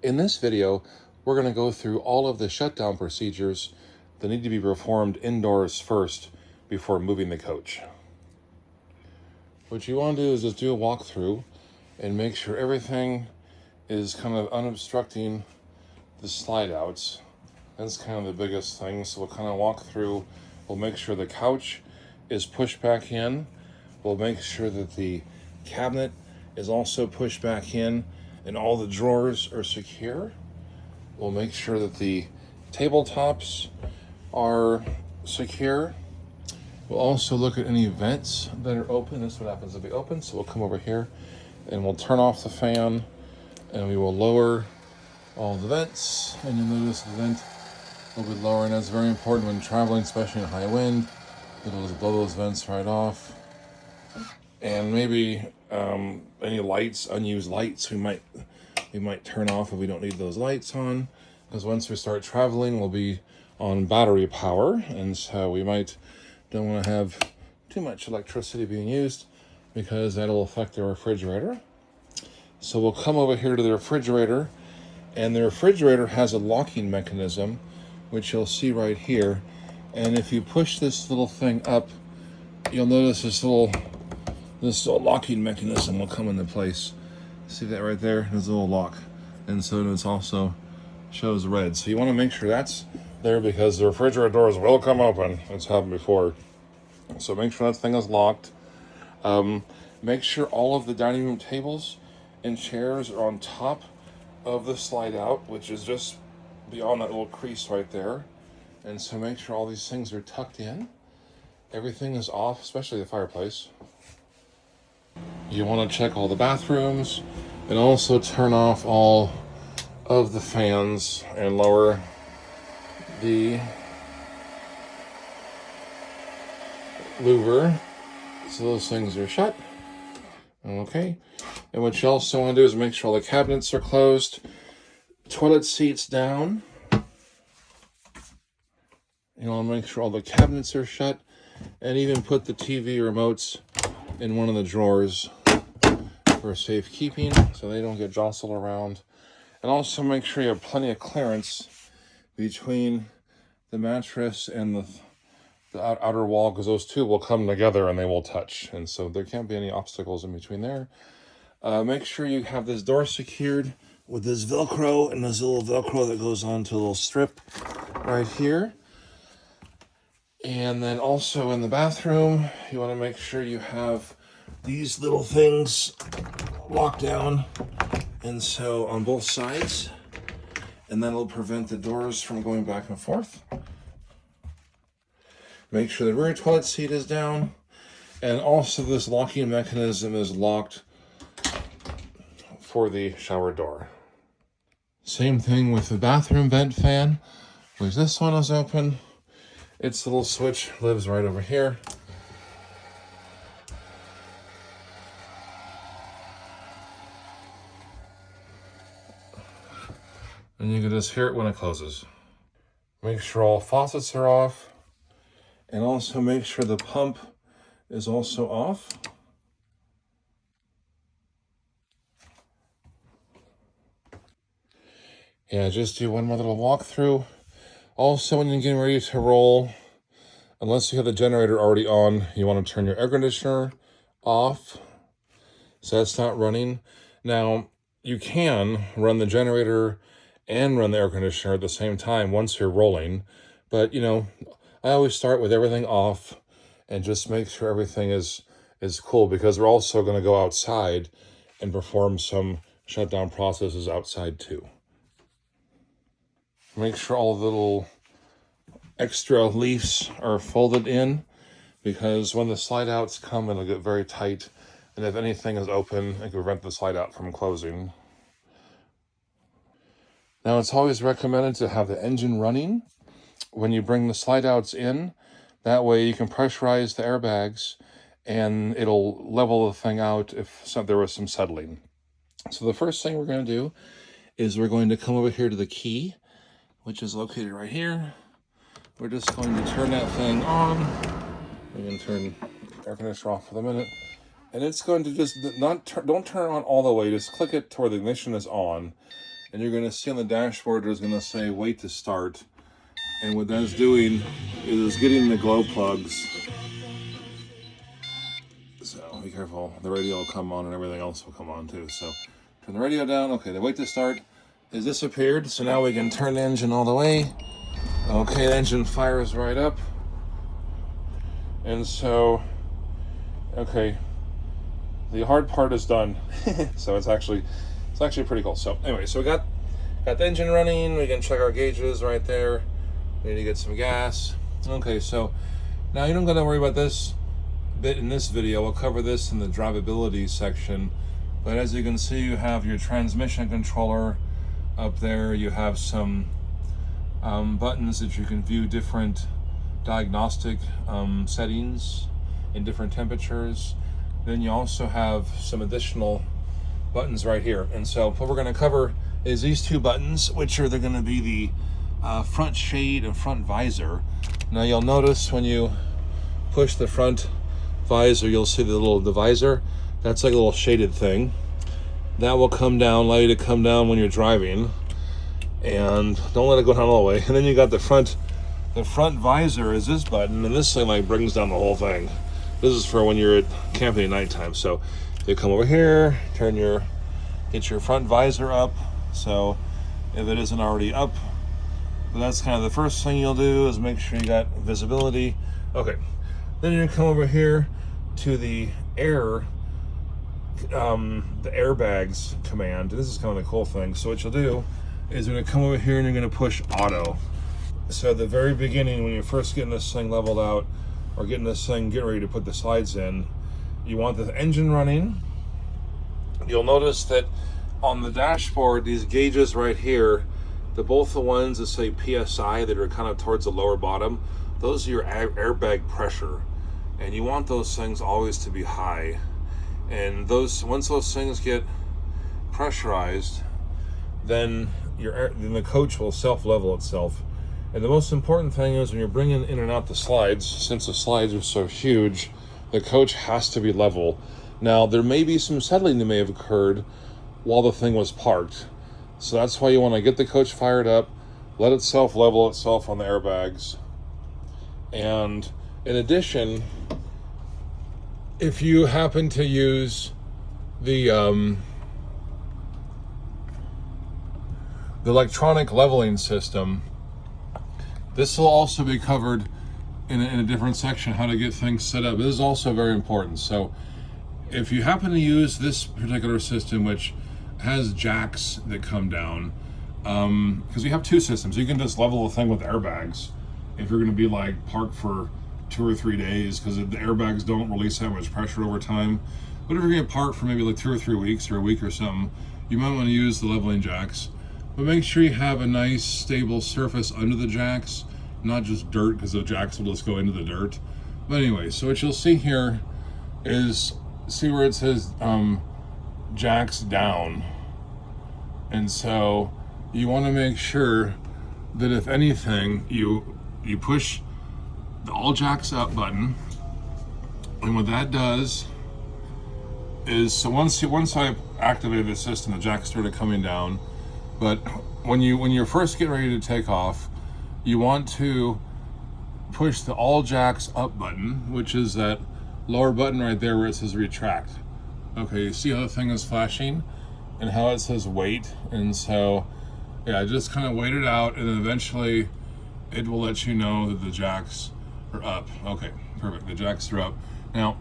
In this video, we're going to go through all of the shutdown procedures that need to be performed indoors first before moving the coach. What you want to do is just do a walkthrough and make sure everything is kind of unobstructing the slide outs. That's kind of the biggest thing. So we'll kind of walk through. We'll make sure the couch is pushed back in. We'll make sure that the cabinet is also pushed back in and all the drawers are secure. We'll make sure that the tabletops are secure. We'll also look at any vents that are open. This is what happens to be open. So we'll come over here and we'll turn off the fan and we will lower all the vents. And you'll notice the vent will be lower, and that's very important when traveling, especially in high wind. It'll just blow those vents right off. And maybe any lights, unused lights, we might turn off if we don't need those lights on, because once we start traveling, we'll be on battery power, and so we don't want to have too much electricity being used because that'll affect the refrigerator. So we'll come over here to the refrigerator, and the refrigerator has a locking mechanism, which you'll see right here. And if you push this little thing up, you'll notice this little locking mechanism will come into place. See that right there? There's a little lock. And so it also shows red. So you want to make sure that's there because the refrigerator doors will come open. It's happened before. So make sure that thing is locked. Make sure all of the dining room tables and chairs are on top of the slide out, which is just beyond that little crease right there. And so make sure all these things are tucked in. Everything is off, especially the fireplace. You want to check all the bathrooms and also turn off all of the fans and lower the louver so those things are shut. Okay. And what you also want to do is make sure all the cabinets are closed, toilet seats down. You want to make sure all the cabinets are shut, and even put the TV remotes in one of the drawers for safekeeping so they don't get jostled around. And also make sure you have plenty of clearance between the mattress and the outer wall, because those two will come together and they will touch. And so there can't be any obstacles in between there. Make sure you have this door secured with this Velcro, and this little Velcro that goes onto a little strip right here. And then also in the bathroom, you want to make sure you have these little things locked down, and so on both sides, and that'll prevent the doors from going back and forth. Make sure the rear toilet seat is down, and also this locking mechanism is locked for the shower door. Same thing with the bathroom vent fan, which this one is open. Its little switch lives right over here. And you can just hear it when it closes. Make sure all faucets are off. And also make sure the pump is also off. Yeah, just do one more little walkthrough. Also, when you're getting ready to roll, unless you have the generator already on, you want to turn your air conditioner off so that's not running. Now, you can run the generator and run the air conditioner at the same time once you're rolling. But, I always start with everything off and just make sure everything is cool, because we're also going to go outside and perform some shutdown processes outside too. Make sure all the little extra leaves are folded in, because when the slide outs come, it'll get very tight. And if anything is open, it can prevent the slide out from closing. Now, it's always recommended to have the engine running when you bring the slide outs in. That way you can pressurize the airbags and it'll level the thing out if there was some settling. So the first thing we're going to do is we're going to come over here to the key, which is located right here. We're just going to turn that thing on. We're going to turn the air conditioner off for the minute. And it's going to just don't turn it on all the way. Just click it to where the ignition is on. and you're going to see on the dashboard there's going to say wait to start. And what that's doing is getting the glow plugs. So be careful, the radio will come on and everything else will come on too. So turn the radio down. Okay, the wait to start has disappeared. So now we can turn the engine all the way. Okay, the engine fires right up. And so, okay, the hard part is done. So it's actually pretty cool. So anyway, so we got the engine running. We can check our gauges right there. We need to get some gas. Okay, so now you don't gotta worry about this bit in this video. We'll cover this in the drivability section. But as you can see, you have your transmission controller up there. You have some buttons that you can view different diagnostic settings in different temperatures. Then you also have some additional buttons right here. And so what we're going to cover is these two buttons, which are they're going to be the front shade and front visor. Now you'll notice when you push the front visor, you'll see the visor. That's like a little shaded thing. That will come down, allow you to come down when you're driving. And don't let it go down all the way. And then you got the front visor is this button, and this thing like brings down the whole thing. This is for when you're camping at nighttime. So you come over here, get your front visor up. So if it isn't already up, that's kind of the first thing you'll do is make sure you got visibility. Okay, then you're gonna come over here to the airbags command. This is kind of the cool thing. So what you'll do is you're gonna come over here and you're gonna push auto. So at the very beginning, when you're first getting this thing leveled out or getting ready to put the slides in, you want the engine running. You'll notice that on the dashboard, these gauges right here, both the ones that say PSI that are kind of towards the lower bottom, those are your airbag pressure. And you want those things always to be high. And once those things get pressurized, then the coach will self-level itself. And the most important thing is when you're bringing in and out the slides, since the slides are so huge, the coach has to be level. Now, there may be some settling that may have occurred while the thing was parked. So that's why you want to get the coach fired up, let it self-level itself on the airbags. And in addition, if you happen to use the electronic leveling system, this will also be covered in a different section, how to get things set up. This is also very important. So if you happen to use this particular system, which has jacks that come down, because you have two systems. You can just level the thing with airbags if you're going to be like parked for 2 or 3 days, because the airbags don't release that much pressure over time. But if you're going to park for maybe like 2 or 3 weeks or a week or something, you might want to use the leveling jacks. But make sure you have a nice stable surface under the jacks, not just dirt, because the jacks will just go into the dirt. But anyway, so what you'll see here is, see where it says jacks down. And so you want to make sure that if anything, you push the all jacks up button. And what that does is, so once I activated the system, the jacks started coming down. But when you're first getting ready to take off, you want to push the all jacks up button, which is that lower button right there where it says retract. Okay, you see how the thing is flashing and how it says wait. And so, yeah, just kind of wait it out, and then eventually it will let you know that the jacks are up. Okay, perfect, the jacks are up. Now,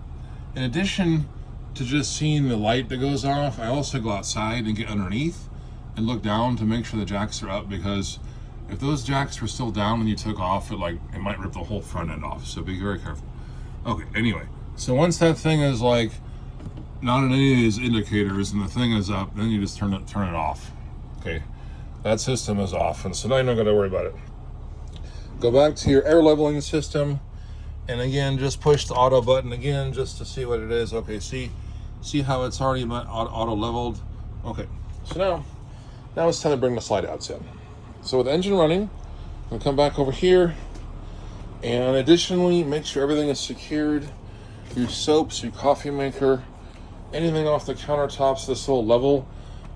in addition to just seeing the light that goes off, I also go outside and get underneath and look down to make sure the jacks are up, because if those jacks were still down when you took off, it might rip the whole front end off. So be very careful. Okay, anyway, so once that thing is like not in any of these indicators and the thing is up, then you just turn it off. Okay, that system is off, and so now you're not going to worry about it. Go back to your air leveling system, and again, just push the auto button again just to see what it is. Okay, see how it's already auto leveled. Okay, so now it's time to bring the slide outs in. So with the engine running, I'm gonna come back over here, and additionally, make sure everything is secured. Your soaps, your coffee maker, anything off the countertops, this will level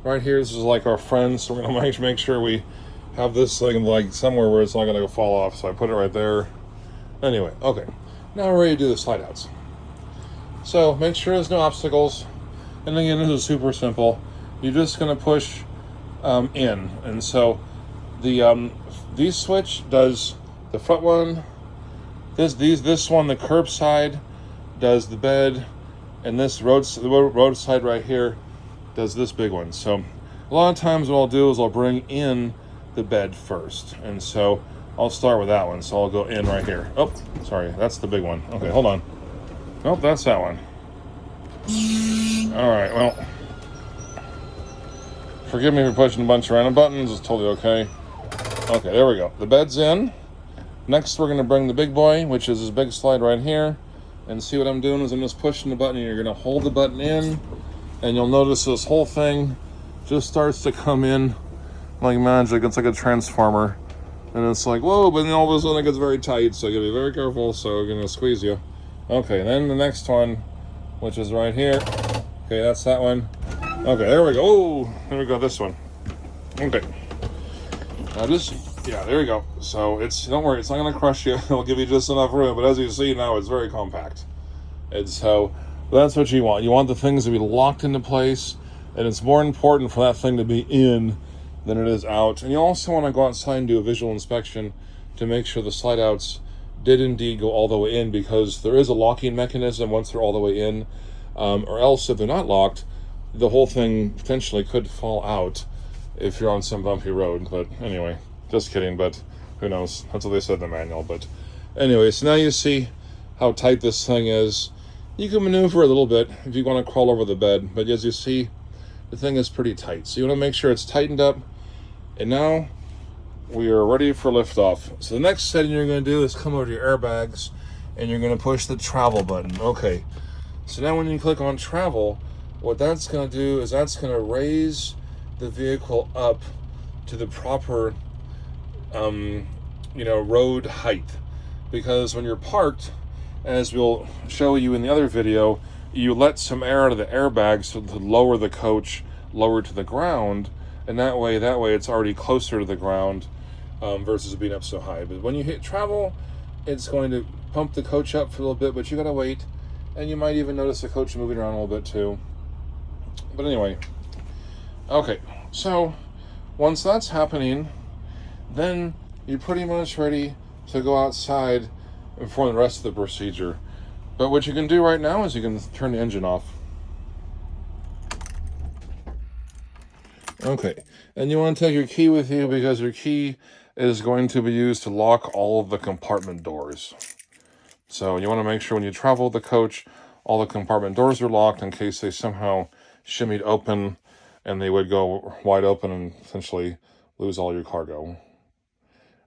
right here, this is like our friend, so we're going to make sure we have this thing like somewhere where it's not going to fall off, so I put it right there. Anyway, okay. Now we're ready to do the slide outs. So make sure there's no obstacles. And again, this is super simple. You're just going to push in. And so the these switch does the front one. This one, the curb side, does the bed. And this roadside right here does this big one. So a lot of times what I'll do is I'll bring in the bed first. And so I'll start with that one. So I'll go in right here. Oh, sorry, that's the big one. Okay, hold on. Nope, that's that one. All right, well, forgive me for pushing a bunch of random buttons. It's totally okay. Okay, there we go. The bed's in. Next, we're going to bring the big boy, which is this big slide right here. And see what I'm doing is I'm just pushing the button, and you're going to hold the button in, and you'll notice this whole thing just starts to come in like magic. It's like a transformer. And it's like, whoa, but then all of a sudden it gets very tight, so you gotta be very careful, so we're gonna squeeze you. Okay, then the next one, which is right here. Okay, that's that one. Okay, there we go. Oh, there we go, this one. Okay. Now there we go. So don't worry, it's not gonna crush you. It'll give you just enough room, but as you see now, it's very compact. And so that's what you want. You want the things to be locked into place, and it's more important for that thing to be in than it is out. And you also want to go outside and do a visual inspection to make sure the slide outs did indeed go all the way in, because there is a locking mechanism once they're all the way in, or else if they're not locked, the whole thing potentially could fall out if you're on some bumpy road. But anyway, just kidding, but who knows? That's what they said in the manual. But anyway, so now you see how tight this thing is. You can maneuver a little bit if you want to crawl over the bed, but as you see, the thing is pretty tight. So you want to make sure it's tightened up. And now we are ready for liftoff. So the next setting you're going to do is come over to your airbags, and you're going to push the travel button. Okay. So now when you click on travel, what that's going to do is that's going to raise the vehicle up to the proper, road height. Because when you're parked, as we'll show you in the other video, you let some air out of the airbags to lower the coach lower to the ground. And that way it's already closer to the ground versus being up so high. But when you hit travel, it's going to pump the coach up for a little bit, but you gotta wait. And you might even notice the coach moving around a little bit too. But anyway, okay, so once that's happening, then you're pretty much ready to go outside and perform the rest of the procedure. But what you can do right now is you can turn the engine off. Okay, and you want to take your key with you, because your key is going to be used to lock all of the compartment doors. So you want to make sure when you travel the coach, all the compartment doors are locked in case they somehow shimmied open, and they would go wide open and essentially lose all your cargo.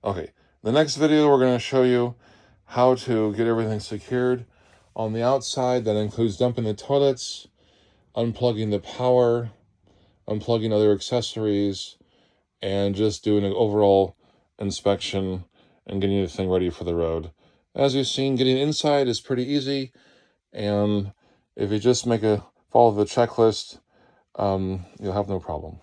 Okay, the next video we're going to show you how to get everything secured on the outside. That includes dumping the toilets, unplugging the power, unplugging other accessories, and just doing an overall inspection and getting the thing ready for the road. As you've seen, getting inside is pretty easy, and if you just follow the checklist, you'll have no problem.